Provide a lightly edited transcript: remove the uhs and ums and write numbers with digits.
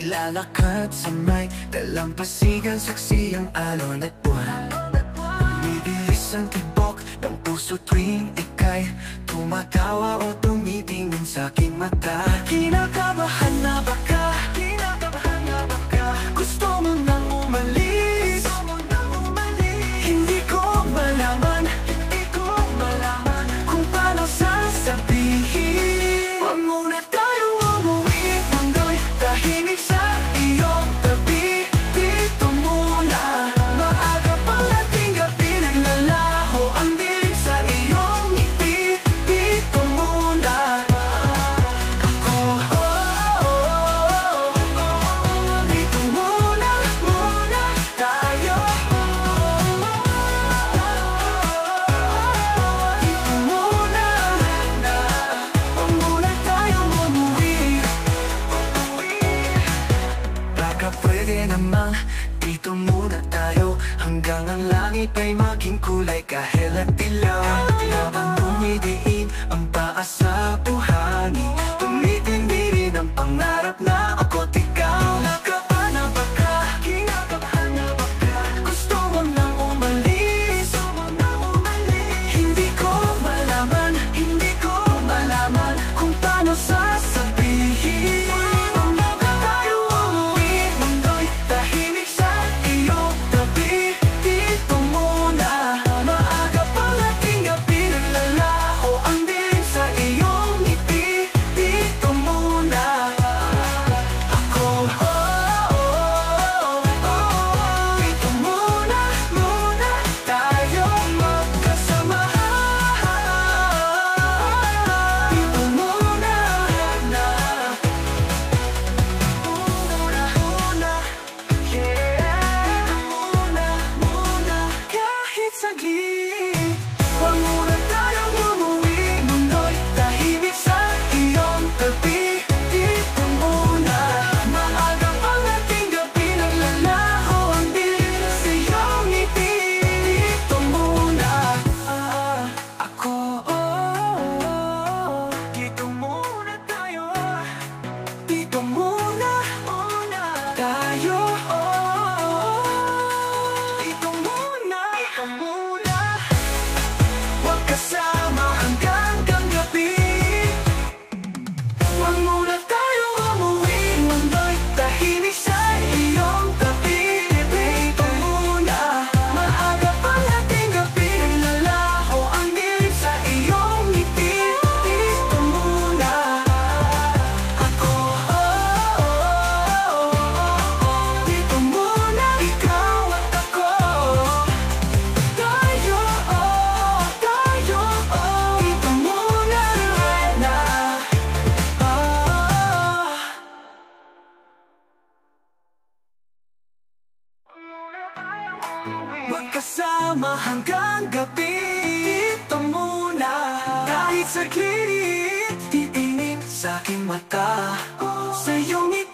Naglalakad sa may dalampasigan, saksi ang alon at buwan. Bumibilis ang tibok ng puso tuwing ika'y tumatawa o tumitingin sa aking mata. Kinakabahan na baka, kinakabahan na baka gusto mo nang umalis, gusto mo nang umalis. Hindi ko malaman, hindi ko malaman kung paano sasabihin. Huwag muna tayong umuwi, mundo'y tahimik sa iyong tabi. Dito muna, maaga pang ating gabi, naglalaho ang dilim sa iyong ngiti. Dito muna ako, dito muna, muna tayo. Dito muna na, huwag muna tayong umuwi. Baka pwede namang dito muna tayo, hanggang ang langit ay maging kulay kahel at dilaw. Habang tumidiin ang paa sa buhangin, tumitindi rin ang pangarap na ako't ikaw. Kinakabahan na baka, kinakabahan na baka gusto mo nang umalis, gusto mo nang umalis. Hindi ko malaman, hindi ko malaman kung paano sasabihin. Huwag na tayo umuwi, mundo'y tahimik sa iyong tabi. Dito muna, maaga pang ating gabi, naglalaho ang dilim sa iyong ngiti. Dito muna ako, dito muna, muna tayo magkasama. Dito muna na, muna, yeah. Muna, muna, kahit saglit. Huwag muna tayong umuwi, mundo'y tahimik sa iyong tabi. Dito muna, maaga pang ating gabi, naglalaho ang dilim sa iyong ngiti. Dito muna ako, dito muna tayo. Dito muna, muna tayo. Dito muna, dito muna. Magkasama hanggang gabi. Huwag muna tayong umuwi, mundo'y tahimik sa iyong tabi. Dito muna, maaga pang ating gabi, naglalaho ang dilim sa iyong ngiti. Dito muna ako, dito muna ikaw at ako. Tayo, tayo, dito muna na. Magkasama hanggang gabi. Dito muna, kahit saglit, titingin sa aking mata, sa iyong ngiti.